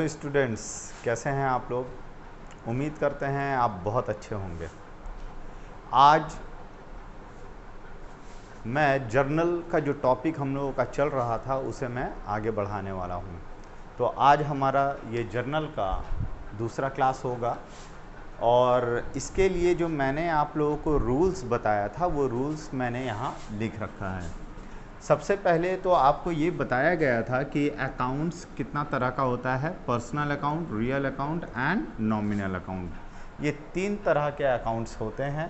Hello students, कैसे हैं आप लोग। उम्मीद करते हैं आप बहुत अच्छे होंगे। आज मैं जर्नल का जो टॉपिक हम लोगों का चल रहा था उसे मैं आगे बढ़ाने वाला हूं। तो आज हमारा ये जर्नल का दूसरा क्लास होगा और इसके लिए जो मैंने आप लोगों को रूल्स बताया था वो रूल्स मैंने यहाँ लिख रखा है। सबसे पहले तो आपको ये बताया गया था कि अकाउंट्स कितना तरह का होता है, personal account, real account and nominal account. ये 3 तरह के अकाउंट्स होते हैं।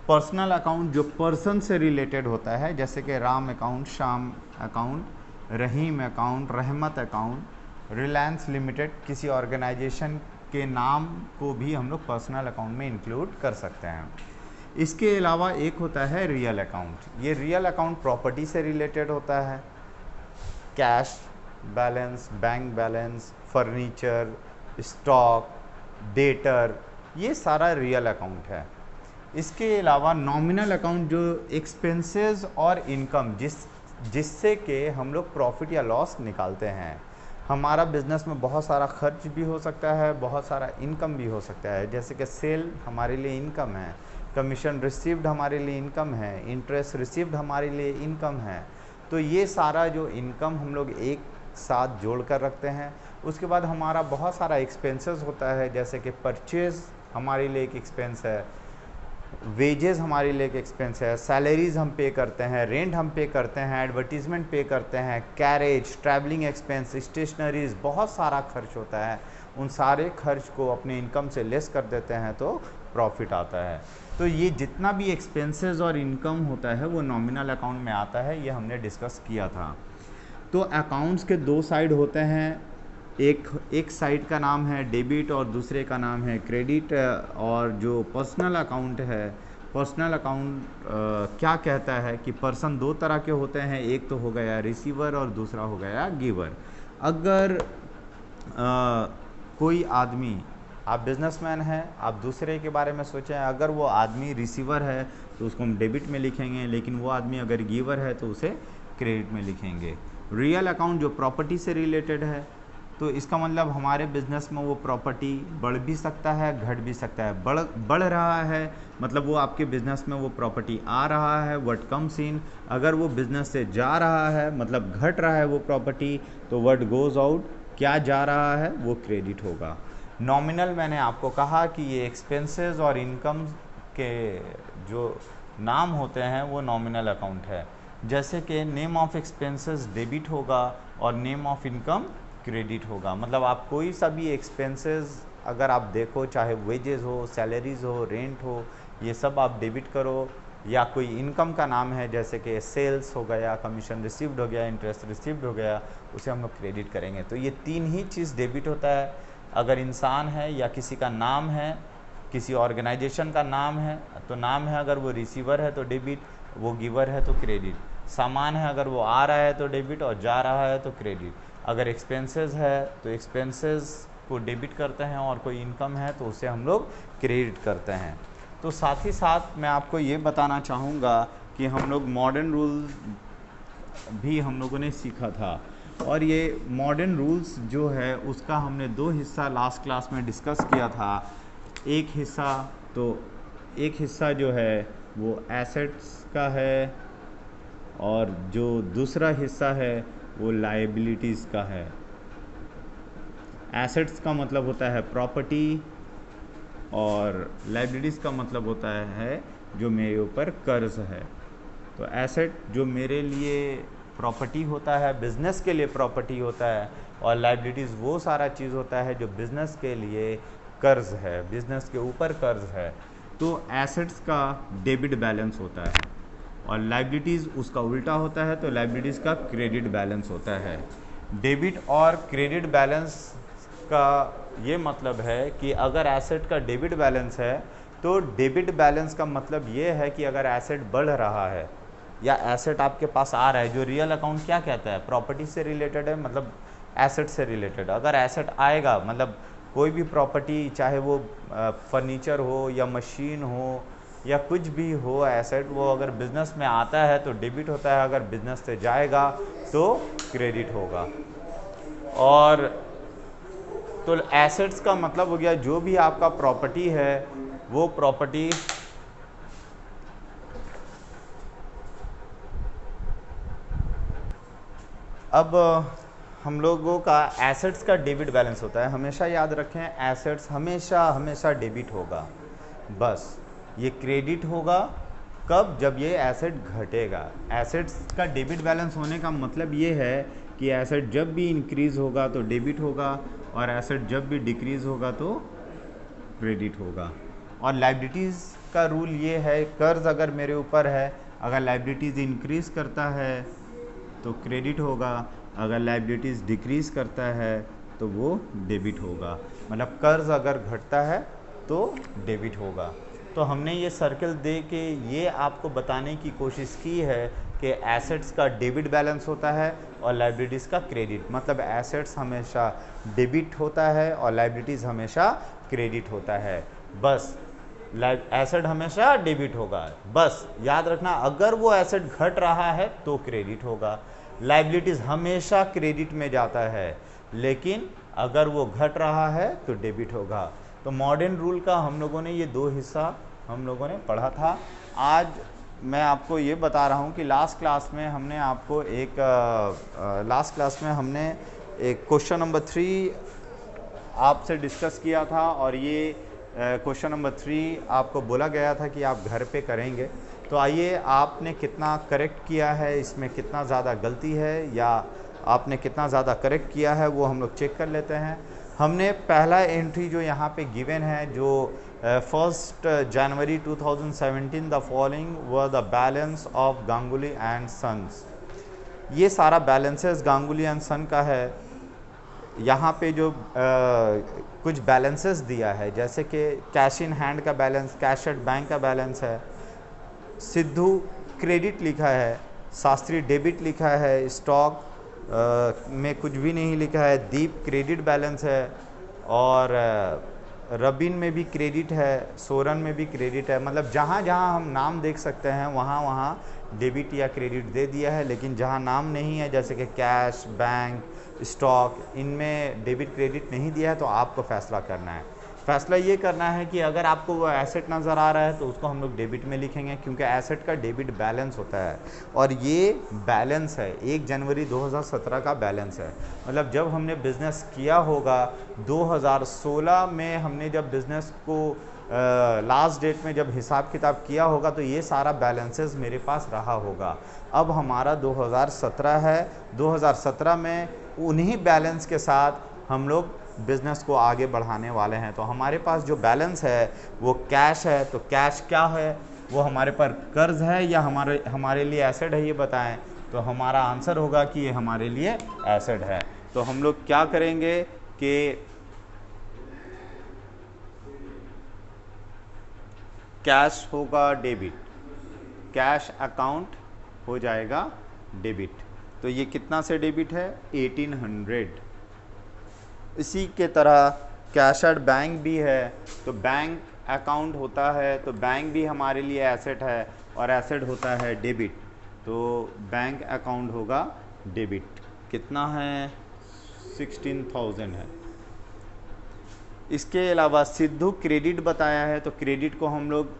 पर्सनल अकाउंट जो पर्सन से रिलेटेड होता है, जैसे कि राम अकाउंट, श्याम अकाउंट, रहीम अकाउंट, रहमत अकाउंट, रिलायंस लिमिटेड, किसी ऑर्गेनाइजेशन के नाम को भी हम लोग पर्सनल अकाउंट में इंक्लूड कर सकते हैं। इसके अलावा एक होता है रियल अकाउंट। ये रियल अकाउंट प्रॉपर्टी से रिलेटेड होता है। Cash balance, bank balance, furniture, stock, debtor, ये सारा रियल अकाउंट है। इसके अलावा नॉमिनल अकाउंट जो एक्सपेंसेस और इनकम जिससे कि हम लोग प्रॉफिट या लॉस निकालते हैं। हमारा बिजनेस में बहुत सारा खर्च भी हो सकता है, बहुत सारा इनकम भी हो सकता है। जैसे कि सेल हमारे लिए इनकम है, कमीशन रिसीव्ड हमारे लिए इनकम है, इंटरेस्ट रिसीव्ड हमारे लिए इनकम है। तो ये सारा जो इनकम हम लोग एक साथ जोड़ कर रखते हैं। उसके बाद हमारा बहुत सारा एक्सपेंसेस होता है, जैसे कि परचेज़ हमारे लिए एक एक्सपेंस है, वेजेस हमारे लिए एक एक्सपेंस है, सैलरीज हम पे करते हैं, रेंट हम पे करते हैं, एडवर्टीजमेंट पे करते हैं, कैरेज, ट्रैवलिंग एक्सपेंस, स्टेशनरीज, बहुत सारा खर्च होता है। उन सारे खर्च को अपने इनकम से लेस कर देते हैं तो प्रॉफिट आता है। तो ये जितना भी एक्सपेंसेस और इनकम होता है वो नॉमिनल अकाउंट में आता है, ये हमने डिस्कस किया था। तो अकाउंट्स के 2 साइड होते हैं। एक साइड का नाम है डेबिट और दूसरे का नाम है क्रेडिट। और जो पर्सनल अकाउंट है, पर्सनल अकाउंट क्या कहता है कि पर्सन 2 तरह के होते हैं। एक तो हो गया रिसीवर और दूसरा हो गया गिवर। अगर कोई आदमी, आप बिजनेसमैन हैं, आप दूसरे के बारे में सोचें, अगर वो आदमी रिसीवर है तो उसको हम डेबिट में लिखेंगे, लेकिन वो आदमी अगर गिवर है तो उसे क्रेडिट में लिखेंगे। रियल अकाउंट जो प्रॉपर्टी से रिलेटेड है, तो इसका मतलब हमारे बिजनेस में वो प्रॉपर्टी बढ़ भी सकता है, घट भी सकता है। बढ़ रहा है मतलब वो आपके बिजनेस में वो प्रॉपर्टी आ रहा है, व्हाट कम्स इन। अगर वो बिजनेस से जा रहा है मतलब घट रहा है वो प्रॉपर्टी, तो व्हाट गोज आउट, क्या जा रहा है, वो क्रेडिट होगा। नॉमिनल मैंने आपको कहा कि ये एक्सपेंसेस और इनकम के जो नाम होते हैं वो नॉमिनल अकाउंट है। जैसे कि नेम ऑफ एक्सपेंसेस डेबिट होगा और नेम ऑफ इनकम क्रेडिट होगा। मतलब आप कोई सा भी एक्सपेंसेस अगर आप देखो, चाहे वेजेस हो, सैलरीज हो, रेंट हो, ये सब आप डेबिट करो। या कोई इनकम का नाम है जैसे कि सेल्स हो गया, कमीशन रिसीव्ड हो गया, इंटरेस्ट रिसीव्ड हो गया, उसे हम लोग क्रेडिट करेंगे। तो ये 3 ही चीज़ डेबिट होता है। अगर इंसान है या किसी का नाम है, किसी ऑर्गेनाइजेशन का नाम है तो नाम है, अगर वो रिसीवर है तो डेबिट, वो गिवर है तो क्रेडिट। सामान है, अगर वो आ रहा है तो डेबिट और जा रहा है तो क्रेडिट। अगर एक्सपेंसेस है तो एक्सपेंसेस को डेबिट करते हैं और कोई इनकम है तो उसे हम लोग क्रेडिट करते हैं। तो साथ ही साथ मैं आपको ये बताना चाहूँगा कि हम लोग मॉडर्न रूल भी हम लोगों ने सीखा था। और ये मॉडर्न रूल्स जो है उसका हमने 2 हिस्सा लास्ट क्लास में डिस्कस किया था। एक हिस्सा जो है वो एसेट्स का है और जो दूसरा हिस्सा है वो लायबिलिटीज़ का है। एसेट्स का मतलब होता है प्रॉपर्टी और लायबिलिटीज़ का मतलब होता है जो मेरे ऊपर कर्ज है। तो एसेट जो मेरे लिए प्रॉपर्टी होता है, बिज़नेस के लिए प्रॉपर्टी होता है, और लायबिलिटीज़ वो सारा चीज़ होता है जो बिज़नेस के लिए कर्ज है, बिज़नेस के ऊपर कर्ज है। तो एसेट्स का डेबिट बैलेंस होता है और लायबिलिटीज़ उसका उल्टा होता है, तो लायबिलिटीज़ का क्रेडिट बैलेंस होता है। डेबिट और क्रेडिट बैलेंस का ये मतलब है कि अगर एसेट का डेबिट बैलेंस है तो डेबिट बैलेंस का मतलब ये है कि अगर एसेट बढ़ रहा है या एसेट आपके पास आ रहा है, जो रियल अकाउंट क्या कहता है, प्रॉपर्टी से रिलेटेड है, मतलब एसेट से रिलेटेड। अगर एसेट आएगा मतलब कोई भी प्रॉपर्टी, चाहे वो फर्नीचर हो या मशीन हो या कुछ भी हो एसेट, वो अगर बिज़नेस में आता है तो डेबिट होता है, अगर बिज़नेस से जाएगा तो क्रेडिट होगा। और तो एसेट्स का मतलब हो गया जो भी आपका प्रॉपर्टी है वो प्रॉपर्टी अब हम लोगों का एसेट्स का डेबिट बैलेंस होता है। हमेशा याद रखें एसेट्स हमेशा हमेशा डेबिट होगा, बस ये क्रेडिट होगा कब, जब ये एसेट घटेगा। एसेट्स का डेबिट बैलेंस होने का मतलब ये है कि एसेट जब भी इंक्रीज होगा तो डेबिट होगा और एसेट जब भी डिक्रीज होगा तो क्रेडिट होगा। और लाइबिलिटीज़ का रूल ये है, कर्ज अगर मेरे ऊपर है, अगर लाइबिलिटीज़ इंक्रीज करता है तो क्रेडिट होगा, अगर लाइबिलिटीज़ डिक्रीज करता है तो वो डेबिट होगा। मतलब कर्ज अगर घटता है तो डेबिट होगा। तो हमने ये सर्कल दे के ये आपको बताने की कोशिश की है कि एसेट्स का डेबिट बैलेंस होता है और लाइबिलिटीज़ का क्रेडिट। मतलब एसेट्स हमेशा डेबिट होता है और लाइबिलिटीज़ हमेशा क्रेडिट होता है। बस एसेट हमेशा डेबिट होगा, बस याद रखना। अगर वो एसेट घट रहा है तो क्रेडिट होगा। लाइबिलिटीज़ हमेशा क्रेडिट में जाता है, लेकिन अगर वो घट रहा है तो डेबिट होगा। तो मॉडर्न रूल का हम लोगों ने ये दो हिस्सा हम लोगों ने पढ़ा था। आज मैं आपको ये बता रहा हूँ कि लास्ट क्लास में हमने आपको एक क्वेश्चन नंबर 3 आपसे डिस्कस किया था और ये क्वेश्चन नंबर 3 आपको बोला गया था कि आप घर पे करेंगे। तो आइए आपने कितना करेक्ट किया है, इसमें कितना ज़्यादा गलती है या आपने कितना ज़्यादा करेक्ट किया है वो हम लोग चेक कर लेते हैं। हमने पहला एंट्री जो यहाँ पे गिवन है, जो 1 January 2017 the following were the balance of Ganguly and sons. ये सारा बैलेंसेस गांगुली एंड सन का है। यहाँ पे जो कुछ बैलेंसेस दिया है, जैसे कि कैश इन हैंड का बैलेंस, कैश एट बैंक का बैलेंस है, सिद्धू क्रेडिट लिखा है, शास्त्री डेबिट लिखा है, स्टॉक में कुछ भी नहीं लिखा है, दीप क्रेडिट बैलेंस है और रबिन में भी क्रेडिट है, सोरन में भी क्रेडिट है। मतलब जहाँ जहाँ हम नाम देख सकते हैं वहाँ वहाँ डेबिट या क्रेडिट दे दिया है, लेकिन जहाँ नाम नहीं है जैसे कि कैश, बैंक, स्टॉक, इनमें डेबिट क्रेडिट नहीं दिया है तो आपको फैसला करना है। फैसला ये करना है कि अगर आपको वो एसेट नज़र आ रहा है तो उसको हम लोग डेबिट में लिखेंगे, क्योंकि एसेट का डेबिट बैलेंस होता है और ये बैलेंस है 1 जनवरी 2017 का बैलेंस है। मतलब जब हमने बिज़नेस किया होगा 2016 में, हमने जब बिज़नेस को लास्ट डेट में जब हिसाब किताब किया होगा तो ये सारा बैलेंसेस मेरे पास रहा होगा। अब हमारा 2017 है, 2017 में उन्हीं बैलेंस के साथ हम लोग बिज़नेस को आगे बढ़ाने वाले हैं। तो हमारे पास जो बैलेंस है वो कैश है। तो कैश क्या है, वो हमारे पर कर्ज है या हमारे लिए एसेट है, ये बताएं। तो हमारा आंसर होगा कि ये हमारे लिए एसेट है। तो हम लोग क्या करेंगे कि कैश होगा डेबिट, कैश अकाउंट हो जाएगा डेबिट। तो ये कितना से डेबिट है, 1800। इसी के तरह कैश एट बैंक भी है, तो बैंक अकाउंट होता है, तो बैंक भी हमारे लिए एसेट है और एसेट होता है डेबिट। तो बैंक अकाउंट होगा डेबिट। कितना है, 16,000 है। इसके अलावा सिद्धू क्रेडिट बताया है, तो क्रेडिट को हम लोग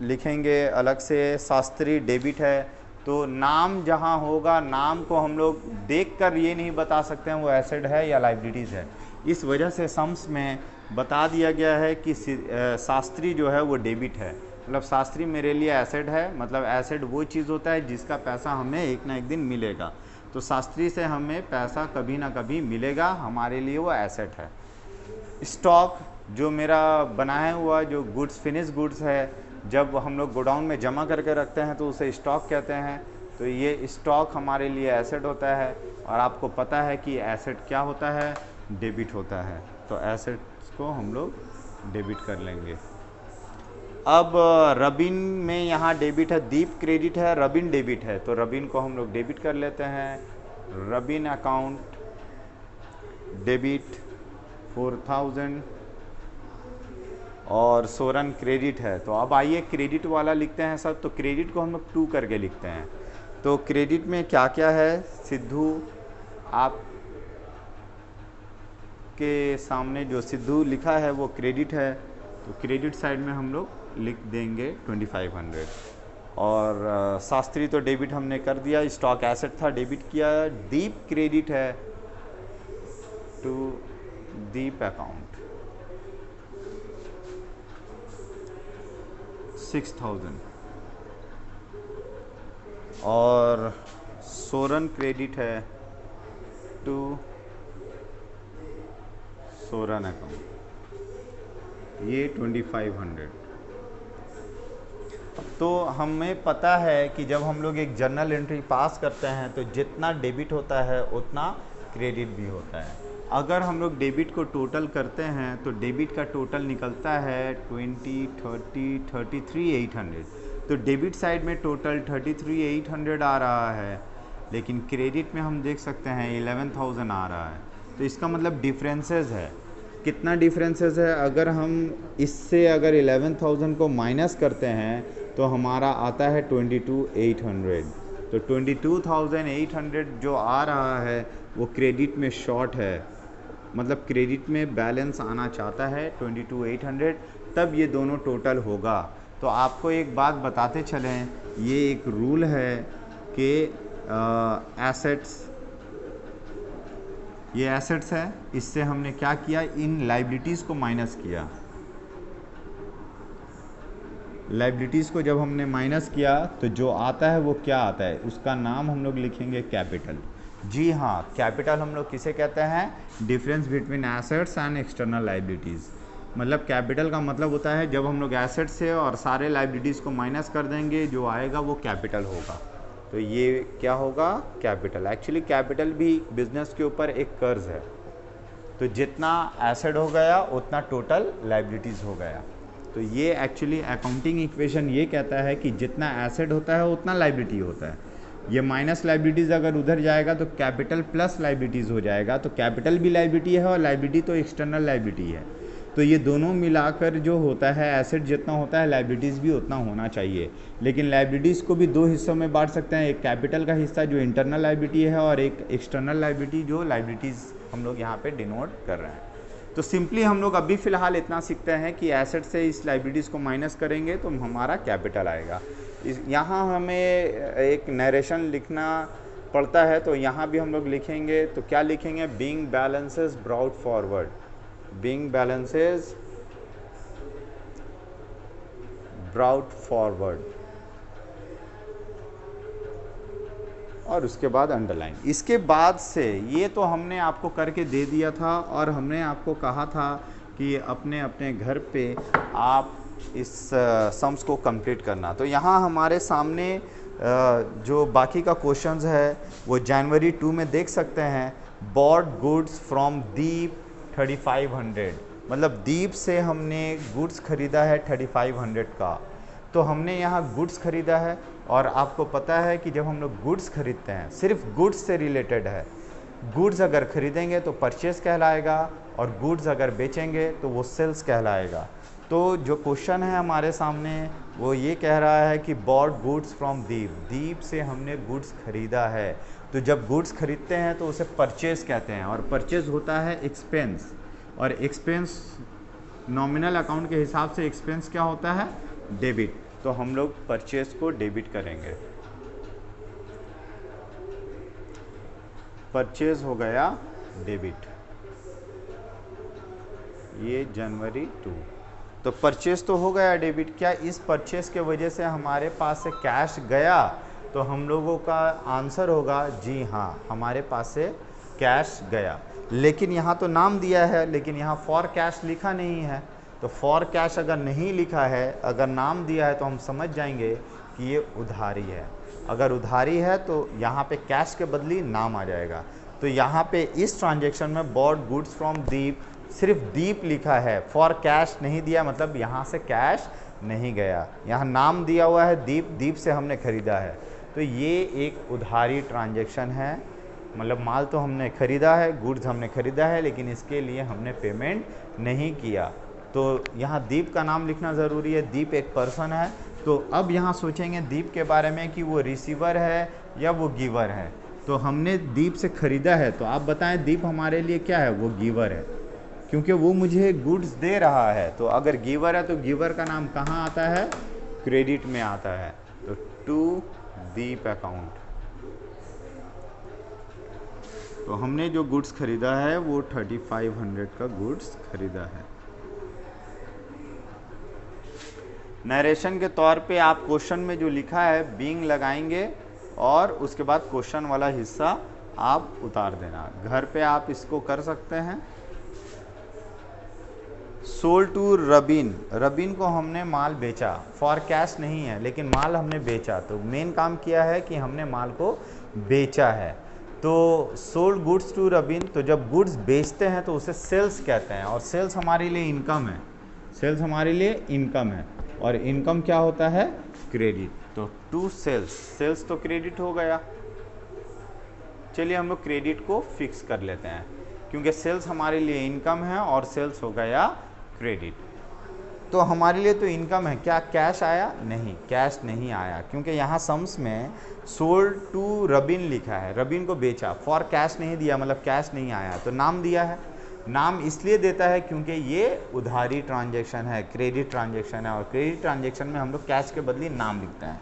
लिखेंगे अलग से। शास्त्री डेबिट है, तो नाम जहाँ होगा नाम को हम लोग देखकर ये नहीं बता सकते हैं वो एसेट है या लाइबिलिटीज़ है। इस वजह से सम्स में बता दिया गया है कि शास्त्री जो है वो डेबिट है। मतलब शास्त्री मेरे लिए एसेट है, मतलब एसेट वो चीज़ होता है जिसका पैसा हमें एक ना एक दिन मिलेगा। तो शास्त्री से हमें पैसा कभी ना कभी मिलेगा, हमारे लिए वो एसेट है। स्टॉक जो मेरा बनाया हुआ जो गुड्स, फिनिश गुड्स है, जब हम लोग गोडाउन में जमा करके रखते हैं तो उसे स्टॉक कहते हैं। तो ये स्टॉक हमारे लिए एसेट होता है और आपको पता है कि एसेट क्या होता है, डेबिट होता है। तो एसेट्स को हम लोग डेबिट कर लेंगे। अब रबिन में यहाँ डेबिट है, दीप क्रेडिट है, रबिन डेबिट है, तो रबिन को हम लोग डेबिट कर लेते हैं। रबिन अकाउंट डेबिट 4000 और सोरन क्रेडिट है। तो अब आइए क्रेडिट वाला लिखते हैं सब। तो क्रेडिट को हम लोग 2 करके लिखते हैं। तो क्रेडिट में क्या क्या है, सिद्धू आप के सामने जो सिद्धू लिखा है वो क्रेडिट है, तो क्रेडिट साइड में हम लोग लिख देंगे 2500। और शास्त्री तो डेबिट हमने कर दिया, स्टॉक एसेट था डेबिट किया। दीप क्रेडिट है टू दीप अकाउंट 6000। और सोरन क्रेडिट है टू सोरन अकाउंट, ये 2500। तो हमें पता है कि जब हम लोग एक जर्नल एंट्री पास करते हैं तो जितना डेबिट होता है उतना क्रेडिट भी होता है। अगर हम लोग डेबिट को टोटल करते हैं तो डेबिट का टोटल निकलता है 20, 30, 33,800। तो डेबिट साइड में टोटल 33,800 आ रहा है, लेकिन क्रेडिट में हम देख सकते हैं 11,000 आ रहा है। तो इसका मतलब डिफरेंसेस है। कितना डिफरेंसेस है? अगर हम इससे अगर 11,000 को माइनस करते हैं तो हमारा आता है 22,800। तो 22,800 जो आ रहा है वो क्रेडिट में शॉर्ट है, मतलब क्रेडिट में बैलेंस आना चाहता है 22,800, तब ये दोनों टोटल होगा। तो आपको एक बात बताते चलें, ये एक रूल है कि एसेट्स, ये एसेट्स है, इससे हमने क्या किया, इन लाइबिलिटीज़ को माइनस किया। लाइबिलिटीज़ को जब हमने माइनस किया तो जो आता है वो क्या आता है, उसका नाम हम लोग लिखेंगे कैपिटल। जी हाँ, कैपिटल हम लोग किसे कहते हैं? Difference between assets and external liabilities. मतलब कैपिटल का मतलब होता है जब हम लोग एसेट्स से और सारे लाइबिलिटीज़ को माइनस कर देंगे, जो आएगा वो कैपिटल होगा। तो ये क्या होगा? कैपिटल। एक्चुअली कैपिटल भी बिजनेस के ऊपर एक कर्ज है। तो जितना एसेट हो गया उतना टोटल लाइबिलिटीज़ हो गया। तो ये एक्चुअली अकाउंटिंग इक्वेशन ये कहता है कि जितना एसेट होता है उतना लाइबिलिटी होता है। ये माइनस लाइबिलिटीज़ अगर उधर जाएगा तो कैपिटल प्लस लाइबिलिटीज़ हो जाएगा। तो कैपिटल भी लाइबिलिटी है और लाइबिलिटी तो एक्सटर्नल लाइबिलिटी है। तो ये दोनों मिलाकर जो होता है, एसेट जितना होता है लाइबिलिटीज़ भी उतना होना चाहिए। लेकिन लाइबिलिटीज़ को भी दो हिस्सों में बांट सकते हैं, एक कैपिटल का हिस्सा जो इंटरनल लाइबिलिटी है और एक एक्सटर्नल लाइबिलिटी जो लाइबिलिटीज़ हम लोग यहाँ पे डिनोट कर रहे हैं। तो सिंपली हम लोग अभी फ़िलहाल इतना सीखते हैं कि एसेट से इस लाइबिलिटीज़ को माइनस करेंगे तो हमारा कैपिटल आएगा। यहाँ हमें एक नरेशन लिखना पड़ता है, तो यहाँ भी हम लोग लिखेंगे। तो क्या लिखेंगे? Being balances brought forward, being balances brought forward, और उसके बाद अंडरलाइन। इसके बाद से ये तो हमने आपको करके दे दिया था और हमने आपको कहा था कि अपने अपने घर पे आप इस सम्स को कंप्लीट करना। तो यहाँ हमारे सामने जो बाकी का क्वेश्चंस है वो जनवरी 2 में देख सकते हैं। बॉट गुड्स फ्रॉम दीप 3500, मतलब दीप से हमने गुड्स खरीदा है 3500 का। तो हमने यहाँ गुड्स खरीदा है, और आपको पता है कि जब हम लोग गुड्स खरीदते हैं सिर्फ गुड्स से रिलेटेड है। गुड्स अगर खरीदेंगे तो परचेस कहलाएगा और गुड्स अगर बेचेंगे तो वो सेल्स कहलाएगा। तो जो क्वेश्चन है हमारे सामने वो ये कह रहा है कि बॉट गुड्स फ्रॉम दीप, दीप से हमने गुड्स खरीदा है। तो जब गुड्स खरीदते हैं तो उसे परचेस कहते हैं, और परचेस होता है एक्सपेंस, और एक्सपेंस नॉमिनल अकाउंट के हिसाब से एक्सपेंस क्या होता है? डेबिट। तो हम लोग परचेस को डेबिट करेंगे। परचेज हो गया डेबिट, ये जनवरी 2। तो परचेज तो हो गया डेबिट। क्या इस परचेज के वजह से हमारे पास से कैश गया? तो हम लोगों का आंसर होगा जी हाँ, हमारे पास से कैश गया। लेकिन यहाँ तो नाम दिया है, लेकिन यहाँ फॉर कैश लिखा नहीं है। तो फॉर कैश अगर नहीं लिखा है, अगर नाम दिया है, तो हम समझ जाएंगे कि ये उधारी है। अगर उधारी है तो यहाँ पे कैश के बदली नाम आ जाएगा। तो यहाँ पे इस ट्रांजैक्शन में बॉट गुड्स फ्रॉम दीप, सिर्फ दीप लिखा है, फॉर कैश नहीं दिया, मतलब यहाँ से कैश नहीं गया। यहाँ नाम दिया हुआ है दीप, दीप से हमने खरीदा है। तो ये एक उधारी ट्रांजैक्शन है, मतलब माल तो हमने खरीदा है, गुड्स हमने खरीदा है, लेकिन इसके लिए हमने पेमेंट नहीं किया। तो यहाँ दीप का नाम लिखना ज़रूरी है। दीप एक पर्सन है। तो अब यहाँ सोचेंगे दीप के बारे में कि वो रिसीवर है या वो गिवर है। तो हमने दीप से ख़रीदा है, तो आप बताएं दीप हमारे लिए क्या है? वो गिवर है। क्योंकि वो मुझे गुड्स दे रहा है। तो अगर गिवर है तो गिवर का नाम कहाँ आता है, क्रेडिट में आता है। तो टू दीप अकाउंट। तो हमने जो गुड्स खरीदा है वो 3500 का गुड्स खरीदा है। नरेशन के तौर पे आप क्वेश्चन में जो लिखा है बीइंग लगाएंगे और उसके बाद क्वेश्चन वाला हिस्सा आप उतार देना। घर पे आप इसको कर सकते हैं। सोल्ड टू रबीन, रबीन को हमने माल बेचा, फॉर कैश नहीं है लेकिन माल हमने बेचा। तो मेन काम किया है कि हमने माल को बेचा है। तो सोल्ड गुड्स टू रबीन, तो जब गुड्स बेचते हैं तो उसे सेल्स कहते हैं और सेल्स हमारे लिए इनकम है। सेल्स हमारे लिए इनकम है और इनकम क्या होता है, क्रेडिट। तो टू सेल्स, सेल्स तो क्रेडिट हो गया। चलिए हम लोग क्रेडिट को फिक्स कर लेते हैं क्योंकि सेल्स हमारे लिए इनकम है और सेल्स हो गया क्रेडिट। तो हमारे लिए तो इनकम है, क्या कैश आया, नहीं कैश नहीं आया क्योंकि यहाँ सम्स में सोल्ड टू रबीन लिखा है, रबीन को बेचा, फॉर कैश नहीं दिया, मतलब कैश नहीं आया। तो नाम दिया है, नाम इसलिए देता है क्योंकि ये उधारी ट्रांजैक्शन है, क्रेडिट ट्रांजैक्शन है और क्रेडिट ट्रांजैक्शन में हम लोग कैश के बदले नाम लिखते हैं।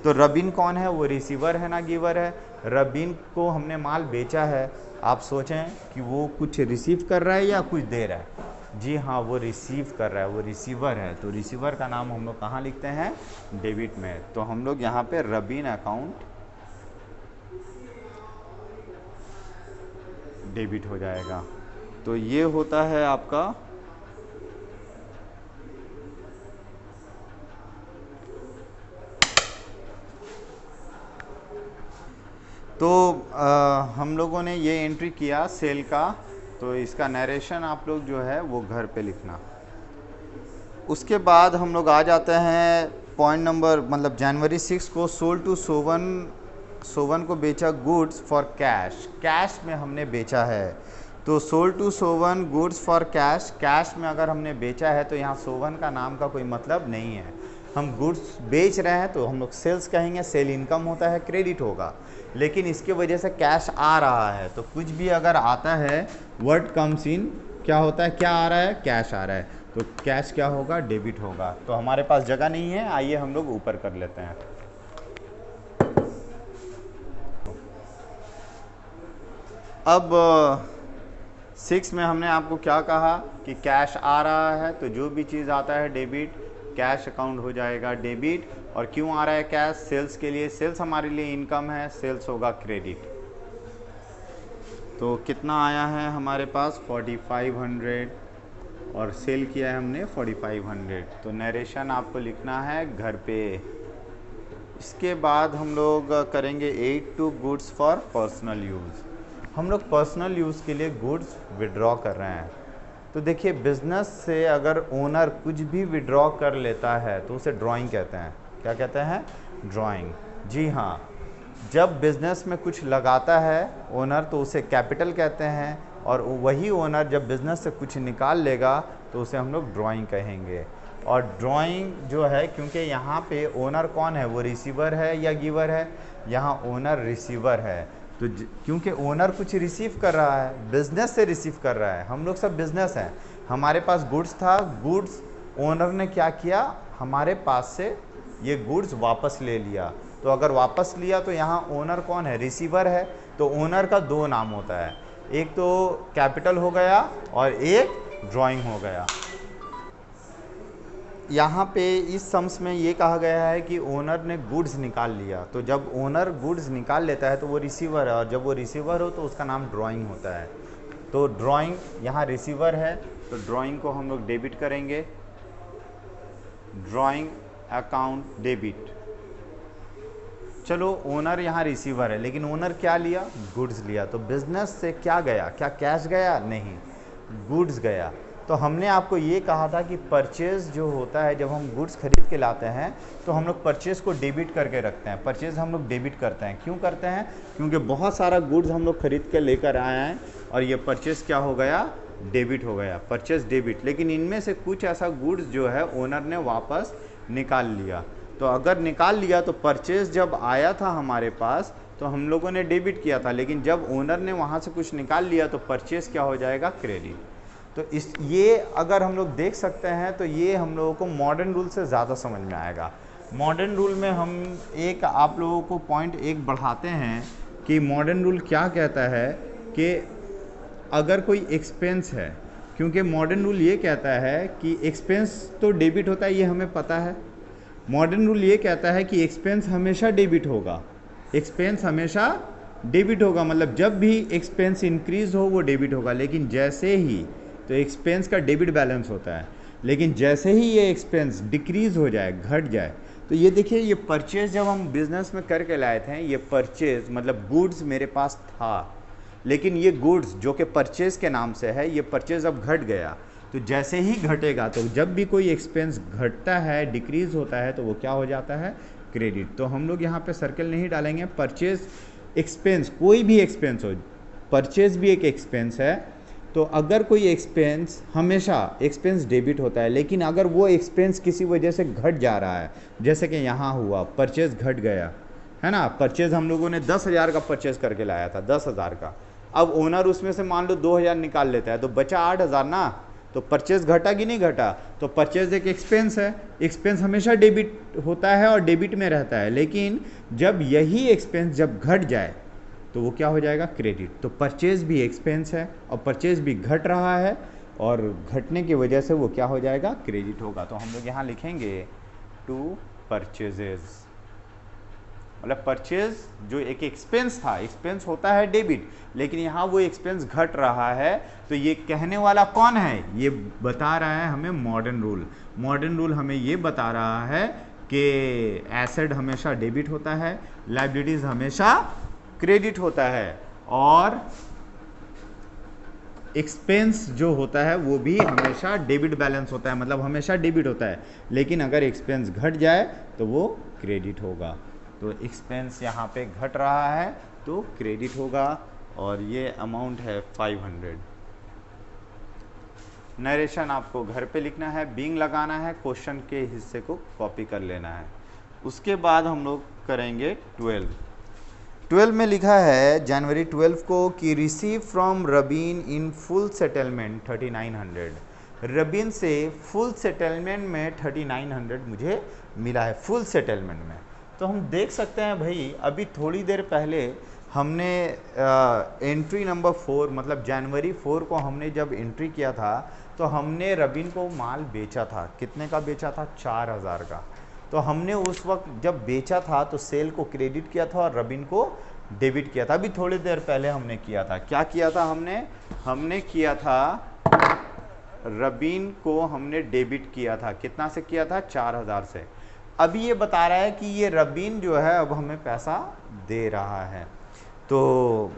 तो रबीन कौन है, वो रिसीवर है ना गिवर है। रबीन को हमने माल बेचा है, आप सोचें कि वो कुछ रिसीव कर रहा है या कुछ दे रहा है, जी हाँ वो रिसीव कर रहा है, वो रिसीवर है। तो रिसीवर का नाम हम लोग कहाँ लिखते हैं, डेबिट में। तो हम लोग यहाँ पे रबीन अकाउंट डेबिट हो जाएगा। तो ये होता है आपका तो हम लोगों ने ये एंट्री किया सेल का। तो इसका नरेशन आप लोग जो है वो घर पे लिखना। उसके बाद हम लोग आ जाते हैं पॉइंट नंबर, मतलब जनवरी 6 को सोल्ड टू सोवन को बेचा गुड्स फॉर कैश, कैश में हमने बेचा है। तो sold to Sovan goods for cash, cash में अगर हमने बेचा है तो यहाँ सोवन का नाम का कोई मतलब नहीं है। हम गुड्स बेच रहे हैं तो हम लोग सेल्स कहेंगे, सेल इनकम होता है, क्रेडिट होगा। लेकिन इसके वजह से कैश आ रहा है, तो कुछ भी अगर आता है वर्ड कम्स इन, क्या होता है, क्या आ रहा है, कैश आ रहा है। तो कैश क्या होगा, डेबिट होगा। तो हमारे पास जगह नहीं है, आइए हम लोग ऊपर कर लेते हैं। अब 6 में हमने आपको क्या कहा कि कैश आ रहा है, तो जो भी चीज़ आता है डेबिट, कैश अकाउंट हो जाएगा डेबिट। और क्यों आ रहा है कैश, सेल्स के लिए, सेल्स हमारे लिए इनकम है, सेल्स होगा क्रेडिट। तो कितना आया है हमारे पास 4500 और सेल किया है हमने 4500। तो नरेशन आपको लिखना है घर पे। इसके बाद हम लोग करेंगे 82 गुड्स फॉर पर्सनल यूज़। हम लोग पर्सनल यूज़ के लिए गुड्स विड्रॉ कर रहे हैं। तो देखिए बिज़नेस से अगर ओनर कुछ भी विड्रॉ कर लेता है तो उसे ड्राइंग कहते हैं। क्या कहते हैं, ड्राइंग। जी हाँ, जब बिज़नेस में कुछ लगाता है ओनर तो उसे कैपिटल कहते हैं, और वही ओनर जब बिज़नेस से कुछ निकाल लेगा तो उसे हम लोग ड्राइंग कहेंगे। और ड्राइंग जो है, क्योंकि यहाँ पे ओनर कौन है, वो रिसीवर है या गिवर है, यहाँ ओनर रिसीवर है। तो क्योंकि ओनर कुछ रिसीव कर रहा है, बिज़नेस से रिसीव कर रहा है, हम लोग सब बिज़नेस हैं। हमारे पास गुड्स था, गुड्स ओनर ने क्या किया, हमारे पास से ये गुड्स वापस ले लिया। तो अगर वापस लिया तो यहाँ ओनर कौन है, रिसीवर है। तो ओनर का दो नाम होता है, एक तो कैपिटल हो गया और एक ड्राइंग हो गया। यहाँ पे इस सम्स में ये कहा गया है कि ओनर ने गुड्स निकाल लिया। तो जब ओनर गुड्स निकाल लेता है तो वो रिसीवर है, और जब वो रिसीवर हो तो उसका नाम ड्राइंग होता है। तो ड्राइंग यहाँ रिसीवर है, तो ड्राइंग को हम लोग डेबिट करेंगे, ड्राइंग अकाउंट डेबिट। चलो ओनर यहाँ रिसीवर है, लेकिन ओनर क्या लिया, गुड्स लिया। तो बिजनेस से क्या गया, क्या कैश गया, नहीं, गुड्स गया। तो हमने आपको ये कहा था कि परचेज़ जो होता है, जब हम गुड्स खरीद के लाते हैं तो हम लोग परचेज़ को डेबिट करके रखते हैं। परचेज़ हम लोग डेबिट करते हैं, क्यों करते हैं, क्योंकि बहुत सारा गुड्स हम लोग खरीद के लेकर आए हैं और ये परचेज़ क्या हो गया, डेबिट हो गया, परचेज़ डेबिट। लेकिन इनमें से कुछ ऐसा गुड्स जो है ओनर ने वापस निकाल लिया। तो अगर निकाल लिया तो परचेज़ जब आया था हमारे पास तो हम लोगों ने डेबिट किया था, लेकिन जब ओनर ने वहाँ से कुछ निकाल लिया तो परचेज़ क्या हो जाएगा, क्रेडिट। तो इस ये अगर हम लोग देख सकते हैं तो ये हम लोगों को मॉडर्न रूल से ज़्यादा समझ में आएगा। मॉडर्न रूल में हम एक आप लोगों को पॉइंट एक बढ़ाते हैं कि मॉडर्न रूल क्या कहता है कि अगर कोई एक्सपेंस है, क्योंकि मॉडर्न रूल ये कहता है कि एक्सपेंस तो डेबिट होता है, ये हमें पता है। मॉडर्न रूल ये कहता है कि एक्सपेंस हमेशा डेबिट होगा, एक्सपेंस हमेशा डेबिट होगा, मतलब जब भी एक्सपेंस इंक्रीज हो वो डेबिट होगा। लेकिन जैसे ही, तो एक्सपेंस का डेबिट बैलेंस होता है, लेकिन जैसे ही ये एक्सपेंस डिक्रीज हो जाए, घट जाए, तो ये देखिए ये परचेज जब हम बिजनेस में करके लाए थे, ये परचेज मतलब गुड्स मेरे पास था, लेकिन ये गुड्स जो कि परचेज के नाम से है, ये परचेज अब घट गया। तो जैसे ही घटेगा, तो जब भी कोई एक्सपेंस घटता है, डिक्रीज होता है, तो वो क्या हो जाता है, क्रेडिट। तो हम लोग यहाँ पे सर्कल नहीं डालेंगे, परचेज एक्सपेंस, कोई भी एक्सपेंस हो, परचेज भी एक एक्सपेंस है। तो अगर कोई एक्सपेंस, हमेशा एक्सपेंस डेबिट होता है, लेकिन अगर वो एक्सपेंस किसी वजह से घट जा रहा है, जैसे कि यहाँ हुआ, परचेज घट गया है ना, परचेज हम लोगों ने 10,000 का परचेज करके लाया था, 10,000 का, अब ओनर उसमें से मान लो 2,000 निकाल लेता है, तो बचा 8,000 ना, तो परचेज घटा कि नहीं घटा। तो परचेज एक एक्सपेंस है, एक्सपेंस हमेशा डेबिट होता है और डेबिट में रहता है, लेकिन जब यही एक्सपेंस जब घट जाए तो वो क्या हो जाएगा, क्रेडिट। तो परचेज भी एक्सपेंस है और परचेज भी घट रहा है, और घटने की वजह से वो क्या हो जाएगा, क्रेडिट होगा। तो हम लोग यहाँ लिखेंगे टू परचेजेज, मतलब परचेज जो एक एक्सपेंस था, एक्सपेंस होता है डेबिट, लेकिन यहाँ वो एक्सपेंस घट रहा है। तो ये कहने वाला कौन है, ये बता रहा है हमें मॉडर्न रूल। मॉडर्न रूल हमें ये बता रहा है कि एसेट हमेशा डेबिट होता है, लायबिलिटीज हमेशा क्रेडिट होता है, और एक्सपेंस जो होता है वो भी हमेशा डेबिट बैलेंस होता है, मतलब हमेशा डेबिट होता है, लेकिन अगर एक्सपेंस घट जाए तो वो क्रेडिट होगा। तो एक्सपेंस यहाँ पे घट रहा है तो क्रेडिट होगा, और ये अमाउंट है 500। नरेशन आपको घर पे लिखना है, बीइंग लगाना है, क्वेश्चन के हिस्से को कॉपी कर लेना है। उसके बाद हम लोग करेंगे 12 में लिखा है जनवरी 12 को कि receive from Rabin in full settlement 3900। Rabin से फुल सेटलमेंट में 3900 मुझे मिला है, फुल सेटलमेंट में। तो हम देख सकते हैं भाई, अभी थोड़ी देर पहले हमने एंट्री नंबर 4 मतलब जनवरी 4 को हमने जब एंट्री किया था, तो हमने रबीन को माल बेचा था। कितने का बेचा था, 4000 का। तो हमने उस वक्त जब बेचा था तो सेल को क्रेडिट किया था और रबीन को डेबिट किया था। अभी थोड़ी देर पहले हमने किया था, क्या किया था हमने किया था, रबीन को हमने डेबिट किया था। कितना से किया था, 4000 से। अभी ये बता रहा है कि ये रबीन जो है अब हमें पैसा दे रहा है। तो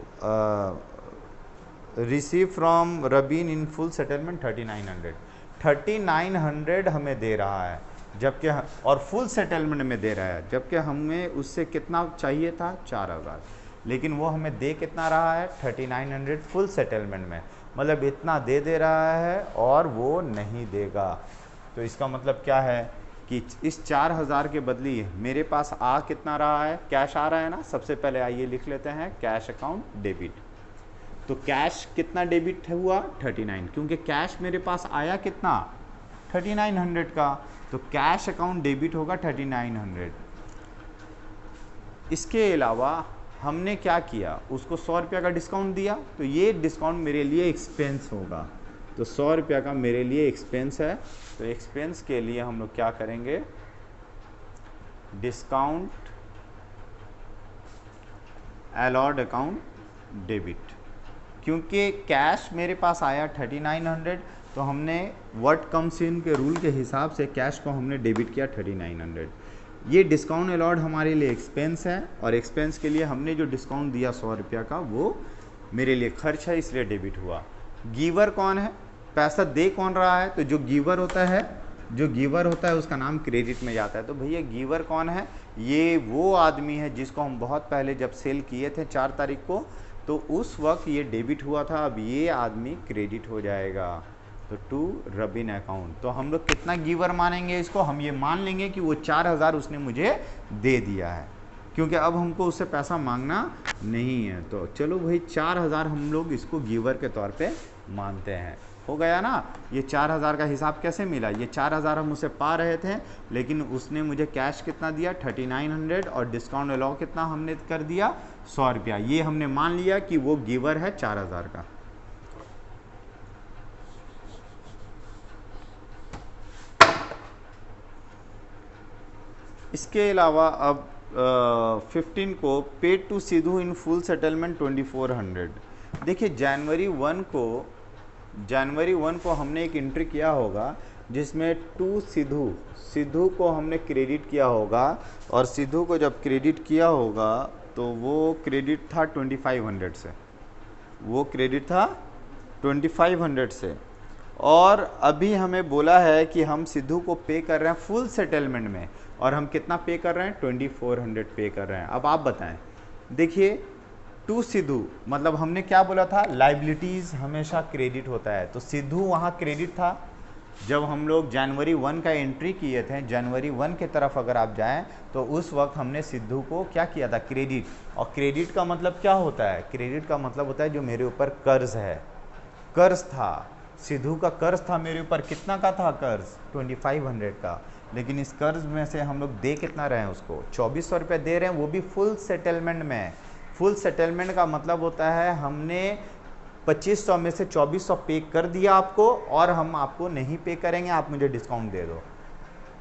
receive from Rabin in full settlement 3900 हमें दे रहा है, जबकि और फुल सेटलमेंट में दे रहा है, जबकि हमें उससे कितना चाहिए था, 4000, लेकिन वो हमें दे कितना रहा है, 3900 फुल सेटलमेंट में, मतलब इतना दे रहा है और वो नहीं देगा। तो इसका मतलब क्या है कि इस 4000 के बदली मेरे पास आ कितना रहा है, कैश आ रहा है ना। सबसे पहले आइए लिख लेते हैं कैश अकाउंट डेबिट। तो कैश कितना डेबिट हुआ, 39, क्योंकि कैश मेरे पास आया कितना, 3900 का। तो कैश अकाउंट डेबिट होगा 3900। इसके अलावा हमने क्या किया, उसको 100 रुपये का डिस्काउंट दिया, तो ये डिस्काउंट मेरे लिए एक्सपेंस होगा। तो 100 रुपये का मेरे लिए एक्सपेंस है। तो एक्सपेंस के लिए हम लोग क्या करेंगे, डिस्काउंट अलॉड अकाउंट डेबिट। क्योंकि कैश मेरे पास आया 3900, तो हमने व्हाट कम्स इन के रूल के हिसाब से कैश को हमने डेबिट किया 3900। ये डिस्काउंट अलॉड हमारे लिए एक्सपेंस है, और एक्सपेंस के लिए हमने जो डिस्काउंट दिया 100 रुपये का, वो मेरे लिए खर्च है, इसलिए डेबिट हुआ। गिवर कौन है, पैसा दे कौन रहा है, तो जो गिवर होता है उसका नाम क्रेडिट में जाता है। तो भैया गिवर कौन है, ये वो आदमी है जिसको हम बहुत पहले जब सेल किए थे 4 तारीख को, तो उस वक्त ये डेबिट हुआ था, अब ये आदमी क्रेडिट हो जाएगा। तो टू रबीन अकाउंट। तो हम लोग कितना गिवर मानेंगे इसको, हम ये मान लेंगे कि वो 4000 उसने मुझे दे दिया है, क्योंकि अब हमको उससे पैसा मांगना नहीं है। तो चलो भाई 4000 हम लोग इसको गिवर के तौर पे मानते हैं। हो गया ना। ये 4000 का हिसाब कैसे मिला, ये 4000 हम उसे पा रहे थे, लेकिन उसने मुझे कैश कितना दिया 3900 और डिस्काउंट अलाउ कितना हमने कर दिया 100 रुपया। ये हमने मान लिया कि वो गिवर है 4000 का। इसके अलावा अब 15 को paid to Sidhu in full settlement 2400। देखिए जनवरी 1 को हमने एक एंट्री किया होगा जिसमें टू सिद्धू को हमने क्रेडिट किया होगा, और सिद्धू को जब क्रेडिट किया होगा तो वो क्रेडिट था 2500 से, वो क्रेडिट था 2500 से। और अभी हमें बोला है कि हम सिद्धू को पे कर रहे हैं फुल सेटलमेंट में, और हम कितना पे कर रहे हैं 2400 पे कर रहे हैं। अब आप बताएं, देखिए टू सिद्धू मतलब हमने क्या बोला था, लाइबिलिटीज़ हमेशा क्रेडिट होता है, तो सिद्धू वहाँ क्रेडिट था। जब हम लोग जनवरी 1 का एंट्री किए थे, जनवरी 1 के तरफ अगर आप जाएं तो उस वक्त हमने सिद्धू को क्या किया था, क्रेडिट। और क्रेडिट का मतलब क्या होता है, क्रेडिट का मतलब होता है जो मेरे ऊपर कर्ज है, कर्ज था, सिद्धू का कर्ज था मेरे ऊपर। कितना का था कर्ज, 2500 का, लेकिन इस कर्ज में से हम लोग दे कितना रहे हैं उसको, 2400 रुपये दे रहे हैं, वो भी फुल सेटलमेंट में। फुल सेटलमेंट का मतलब होता है हमने 2500 में से 2400 पे कर दिया आपको, और हम आपको नहीं पे करेंगे, आप मुझे डिस्काउंट दे दो।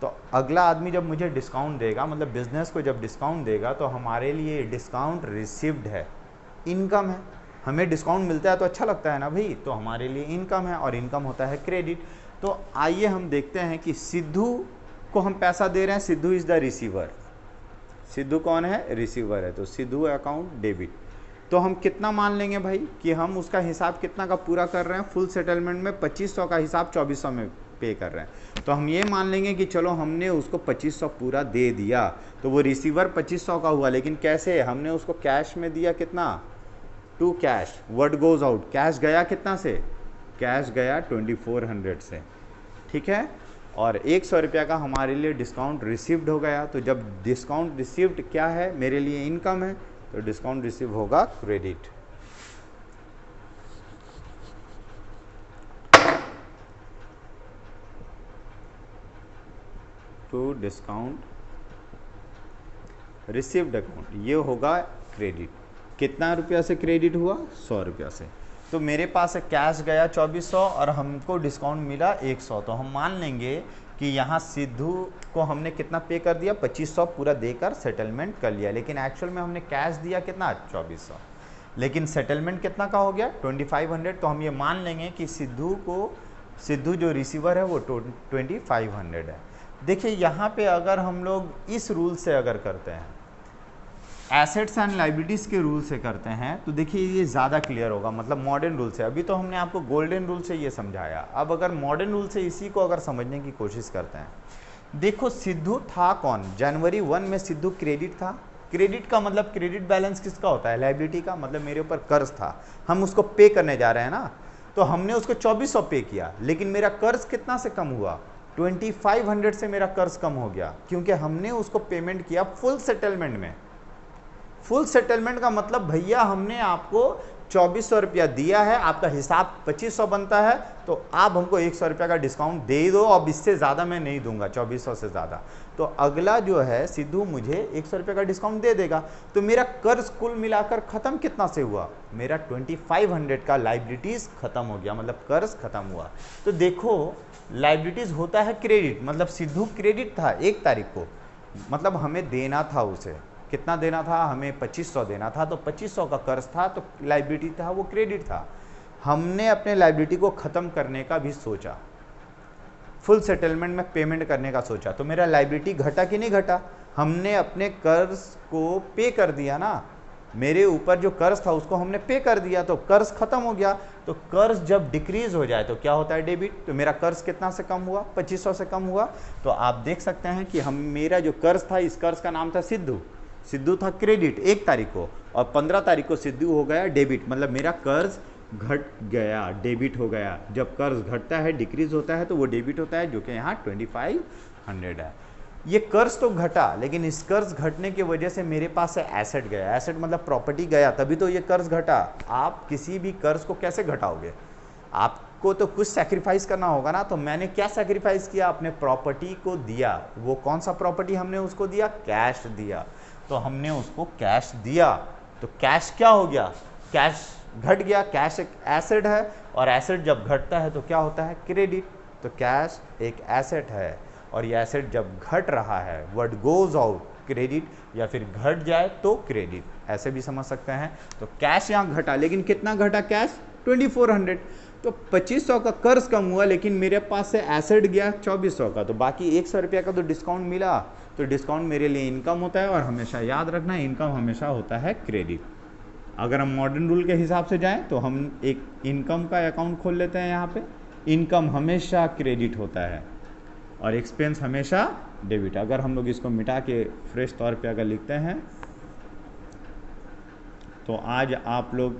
तो अगला आदमी जब मुझे डिस्काउंट देगा, मतलब बिजनेस को जब डिस्काउंट देगा, तो हमारे लिए डिस्काउंट रिसीव्ड है, इनकम है। हमें डिस्काउंट मिलता है तो अच्छा लगता है ना भाई, तो हमारे लिए इनकम है, और इनकम होता है क्रेडिट। तो आइए हम देखते हैं कि सिद्धू को हम पैसा दे रहे हैं, Sidhu is the receiver. Sidhu कौन है, रिसीवर है, तो सिद्धू अकाउंट डेबिट। तो हम कितना मान लेंगे भाई कि हम उसका हिसाब कितना का पूरा कर रहे हैं, फुल सेटलमेंट में 2500 का हिसाब 2400 में पे कर रहे हैं। तो हम ये मान लेंगे कि चलो हमने उसको 2500 पूरा दे दिया, तो वो रिसीवर 2500 का हुआ, लेकिन कैसे, हमने उसको कैश में दिया कितना, to cash, word goes out, cash गया कितना से, कैश गया 2400 से, ठीक है। और 100 रुपया का हमारे लिए डिस्काउंट रिसीव्ड हो गया। तो जब डिस्काउंट रिसीव्ड क्या है, मेरे लिए इनकम है, तो डिस्काउंट रिसीव होगा credit. To discount received account, ये होगा क्रेडिट। कितना रुपया से क्रेडिट हुआ, 100 रुपया से। तो मेरे पास कैश गया 2400 और हमको डिस्काउंट मिला 100, तो हम मान लेंगे कि यहाँ सिद्धू को हमने कितना पे कर दिया, 2500 पूरा देकर सेटलमेंट कर लिया, लेकिन एक्चुअल में हमने कैश दिया कितना, 2400, लेकिन सेटलमेंट कितना का हो गया 2500। तो हम ये मान लेंगे कि सिद्धू जो रिसीवर है वो 2500 है। देखिए यहाँ पे अगर हम लोग इस रूल से अगर करते हैं, एसेट्स एंड लाइबिलिटीज़ के रूल से करते हैं, तो देखिए ये ज़्यादा क्लियर होगा, मतलब मॉडर्न रूल से। अभी तो हमने आपको गोल्डन रूल से ये समझाया, अब अगर मॉडर्न रूल से इसी को अगर समझने की कोशिश करते हैं, देखो सिद्धू था कौन, जनवरी 1 में सिद्धू क्रेडिट था। क्रेडिट का मतलब क्रेडिट बैलेंस किसका होता है, लाइबिलिटी का, मतलब मेरे ऊपर कर्ज था, हम उसको पे करने जा रहे हैं ना, तो हमने उसको 2400 पे किया, लेकिन मेरा कर्ज कितना से कम हुआ, 2500 से मेरा कर्ज कम हो गया, क्योंकि हमने उसको पेमेंट किया फुल सेटलमेंट में। फुल सेटलमेंट का मतलब भैया हमने आपको 2400 रुपया दिया है, आपका हिसाब 2500 बनता है, तो आप हमको 100 रुपया का डिस्काउंट दे ही दो, अब इससे ज़्यादा मैं नहीं दूंगा, 2400 से ज़्यादा। तो अगला जो है सिद्धू मुझे 100 रुपये का डिस्काउंट दे देगा, तो मेरा कर्ज कुल मिलाकर ख़त्म कितना से हुआ, मेरा 2500 का लाइबिलिटीज़ ख़त्म हो गया, मतलब कर्ज ख़त्म हुआ। तो देखो लाइबिलिटीज़ होता है क्रेडिट, मतलब सिद्धू क्रेडिट था 1 तारीख को, मतलब हमें देना था उसे, कितना देना था, हमें 2500 देना था, तो 2500 का कर्ज था, तो लाइबिलिटी था वो क्रेडिट था। हमने अपने लाइबिलिटी को ख़त्म करने का भी सोचा, फुल सेटलमेंट में पेमेंट करने का सोचा, तो मेरा लाइबिलिटी घटा कि नहीं घटा, हमने अपने कर्ज को पे कर दिया ना, मेरे ऊपर जो कर्ज था उसको हमने पे कर दिया, तो कर्ज खत्म हो गया। तो कर्ज जब डिक्रीज हो जाए तो क्या होता है, डेबिट। तो मेरा कर्ज कितना से कम हुआ, 2500 से कम हुआ। तो आप देख सकते हैं कि मेरा जो कर्ज था, इस कर्ज का नाम था सिद्धू था क्रेडिट 1 तारीख को, और 15 तारीख को सिद्धू हो गया डेबिट, मतलब मेरा कर्ज घट गया, डेबिट हो गया। जब कर्ज घटता है, डिक्रीज होता है, तो वो डेबिट होता है, जो कि यहाँ 2500 है। ये कर्ज तो घटा, लेकिन इस कर्ज घटने की वजह से मेरे पास से एसेट गया, एसेट मतलब प्रॉपर्टी गया, तभी तो ये कर्ज घटा। आप किसी भी कर्ज को कैसे घटाओगे, आप आपको तो कुछ सैक्रिफाइस करना होगा ना। तो मैंने क्या सैक्रिफाइस किया, अपने प्रॉपर्टी को दिया। वो कौन सा प्रॉपर्टी हमने उसको दिया, कैश दिया। तो हमने उसको कैश दिया, तो कैश क्या हो गया, कैश घट गया। कैश एक एसेट है, और एसेट जब घटता है तो क्या होता है, क्रेडिट। तो कैश एक एसेट है, और ये एसेट जब घट रहा है, व्हाट गोज आउट, क्रेडिट, या फिर घट जाए तो क्रेडिट, ऐसे भी समझ सकते हैं। तो कैश यहाँ घटा, लेकिन कितना घटा कैश, 2400। तो 2500 का कर्ज कम हुआ, लेकिन मेरे पास से एसेट गया 2400 का, तो बाकी 100 रुपये का तो डिस्काउंट मिला। तो डिस्काउंट मेरे लिए इनकम होता है, और हमेशा याद रखना इनकम हमेशा होता है क्रेडिट। अगर हम मॉडर्न रूल के हिसाब से जाएं तो हम एक इनकम का अकाउंट खोल लेते हैं। यहाँ पे इनकम हमेशा क्रेडिट होता है और एक्सपेंस हमेशा डेबिट। अगर हम लोग इसको मिटा के फ्रेश तौर पे अगर लिखते हैं तो आज आप लोग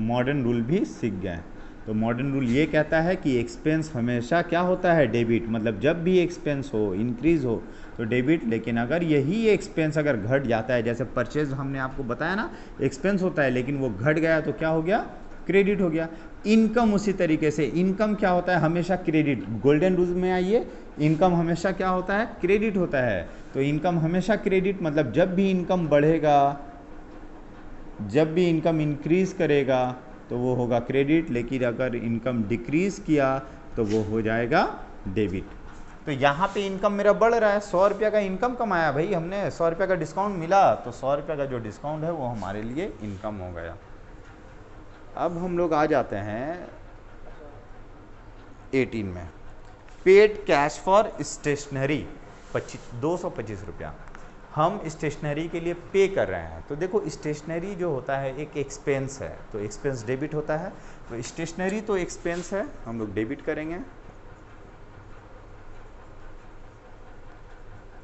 मॉडर्न रूल भी सीख गए। तो मॉडर्न रूल ये कहता है कि एक्सपेंस हमेशा क्या होता है, डेबिट। मतलब जब भी एक्सपेंस हो, इंक्रीज हो तो डेबिट। लेकिन अगर यही एक्सपेंस अगर घट जाता है, जैसे परचेज हमने आपको बताया ना, एक्सपेंस होता है लेकिन वो घट गया तो क्या हो गया, क्रेडिट हो गया। इनकम उसी तरीके से, इनकम क्या होता है, हमेशा क्रेडिट। गोल्डन रूल में आइए, इनकम हमेशा क्या होता है, क्रेडिट होता है। तो इनकम हमेशा क्रेडिट, मतलब जब भी इनकम बढ़ेगा, जब भी इनकम इंक्रीज करेगा तो वो होगा क्रेडिट, लेकिन अगर इनकम डिक्रीज किया तो वो हो जाएगा डेबिट। तो यहाँ पे इनकम मेरा बढ़ रहा है, 100 रुपये का इनकम कमाया भाई हमने, 100 रुपये का डिस्काउंट मिला, तो 100 रुपये का जो डिस्काउंट है वो हमारे लिए इनकम हो गया। अब हम लोग आ जाते हैं 18 में, पेड कैश फॉर स्टेशनरी 225 रुपया हम स्टेशनरी के लिए पे कर रहे हैं। तो देखो स्टेशनरी जो होता है एक एक्सपेंस है, तो एक्सपेंस डेबिट होता है। तो स्टेशनरी तो एक्सपेंस है, हम लोग डेबिट करेंगे।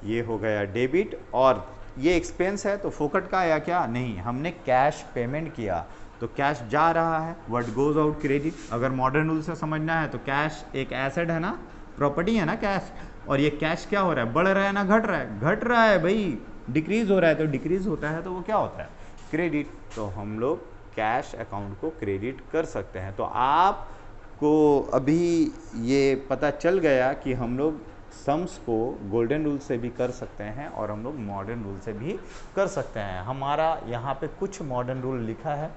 ये हो गया डेबिट, और ये एक्सपेंस है तो फोकट का आया क्या, नहीं, हमने कैश पेमेंट किया तो कैश जा रहा है, व्हाट गोज आउट क्रेडिट। अगर मॉडर्न रूल से समझना है तो कैश एक एसेट है ना, प्रॉपर्टी है ना कैश, और ये कैश क्या हो रहा है, बढ़ रहा है ना घट रहा है, घट रहा है भाई, डिक्रीज हो रहा है। तो डिक्रीज होता है तो वो क्या होता है, क्रेडिट। तो हम लोग कैश अकाउंट को क्रेडिट कर सकते हैं। तो आपको अभी ये पता चल गया कि हम लोग सम्स को गोल्डन रूल से भी कर सकते हैं और हम लोग मॉडर्न रूल से भी कर सकते हैं। हमारा यहाँ पे कुछ मॉडर्न रूल लिखा है,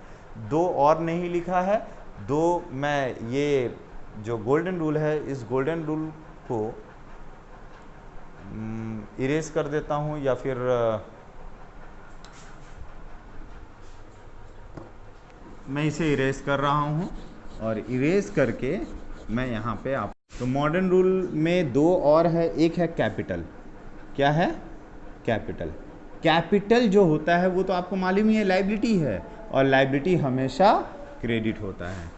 2 और नहीं लिखा है। 2 मैं ये जो गोल्डन रूल है, इस गोल्डन रूल को इरेज कर देता हूँ, या फिर मैं इसे इरेज कर रहा हूँ, और इरेज करके मैं यहाँ पे आप, तो मॉडर्न रूल में 2 और है। एक है कैपिटल, क्या है, कैपिटल। कैपिटल जो होता है वो तो आपको मालूम ही है, लायबिलिटी है, और लायबिलिटी हमेशा क्रेडिट होता है।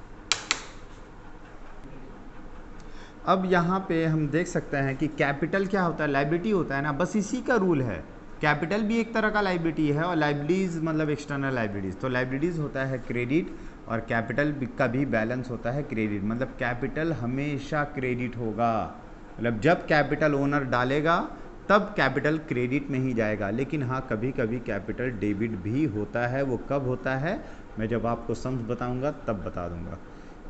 अब यहाँ पे हम देख सकते हैं कि कैपिटल क्या होता है, लायबिलिटी होता है ना, बस इसी का रूल है। कैपिटल भी एक तरह का लायबिलिटी है, और लायबिलिटीज़ मतलब एक्सटर्नल लायबिलिटीज़। तो लायबिलिटीज़ होता है क्रेडिट, और कैपिटल का भी बैलेंस होता है क्रेडिट। मतलब कैपिटल हमेशा क्रेडिट होगा, मतलब जब कैपिटल ओनर डालेगा तब कैपिटल क्रेडिट में ही जाएगा। लेकिन हाँ, कभी कभी कैपिटल डेबिट भी होता है। वो कब होता है, मैं जब आपको सम्स बताऊंगा तब बता दूंगा।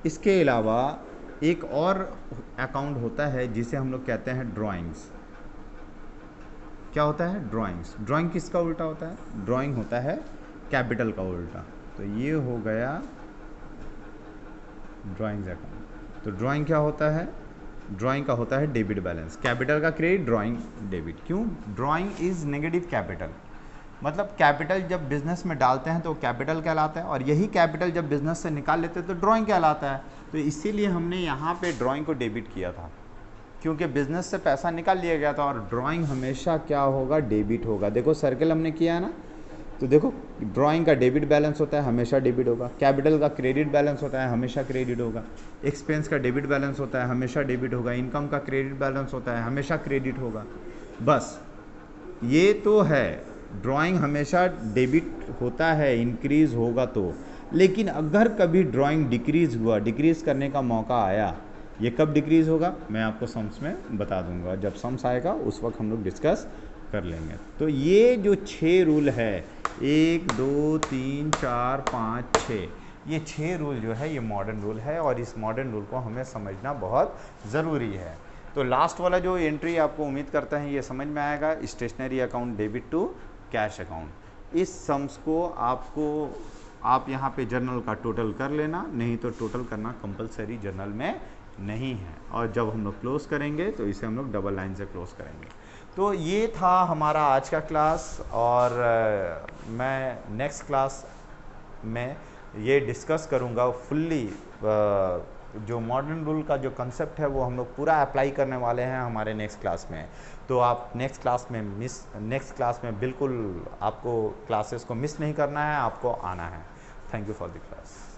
इसके अलावा एक और अकाउंट होता है जिसे हम लोग कहते हैं ड्राइंग्स। क्या होता है, ड्राइंग्स। ड्राइंग किसका उल्टा होता है, ड्राइंग होता है कैपिटल का उल्टा। तो ये हो गया ड्राइंग्स अकाउंट। तो ड्राइंग क्या होता है, ड्राइंग का होता है डेबिट बैलेंस। कैपिटल का क्रेडिट, ड्राइंग डेबिट। क्यों, ड्राइंग इज नेगेटिव कैपिटल। मतलब कैपिटल जब बिजनेस में डालते हैं तो कैपिटल कहलाता है, और यही कैपिटल जब बिजनेस से निकाल लेते हैं तो ड्राइंग कहलाता है। तो इसीलिए हमने यहाँ पे ड्राइंग को डेबिट किया था, क्योंकि बिजनेस से पैसा निकाल लिया गया था, और ड्राइंग हमेशा क्या होगा, डेबिट होगा। देखो सर्कल हमने किया है ना, तो देखो ड्राइंग का डेबिट बैलेंस होता है, हमेशा डेबिट होगा। कैपिटल का क्रेडिट बैलेंस होता है, हमेशा क्रेडिट होगा। एक्सपेंस का डेबिट बैलेंस होता है, हमेशा डेबिट होगा। इनकम का क्रेडिट बैलेंस होता है, हमेशा क्रेडिट होगा। बस ये तो है, ड्राइंग हमेशा डेबिट होता है, इंक्रीज होगा तो। लेकिन अगर कभी ड्राइंग डिक्रीज हुआ, डिक्रीज करने का मौका आया, ये कब डिक्रीज होगा मैं आपको सम्स में बता दूंगा। जब सम्स आएगा उस वक्त हम लोग डिस्कस कर लेंगे। तो ये जो 6 रूल है, 1 2 3 4 5 6, ये 6 रूल जो है ये मॉडर्न रूल है और इस मॉडर्न रूल को हमें समझना बहुत ज़रूरी है। तो लास्ट वाला जो एंट्री आपको उम्मीद करता है ये समझ में आएगा, stationery account debit to cash account. इस सम्स को आप यहाँ पे जर्नल का टोटल कर लेना, नहीं तो टोटल करना कंपलसरी जर्नल में नहीं है। और जब हम लोग क्लोज करेंगे तो इसे हम लोग डबल लाइन से क्लोज करेंगे। तो ये था हमारा आज का क्लास और मैं नेक्स्ट क्लास में ये डिस्कस करूँगा फुल्ली जो मॉडर्न रूल का जो कंसेप्ट है वो हम लोग पूरा अप्लाई करने वाले हैं हमारे नेक्स्ट क्लास में। तो आप नेक्स्ट क्लास में बिल्कुल आपको क्लासेस को मिस नहीं करना है, आपको आना है। Thank you for the class.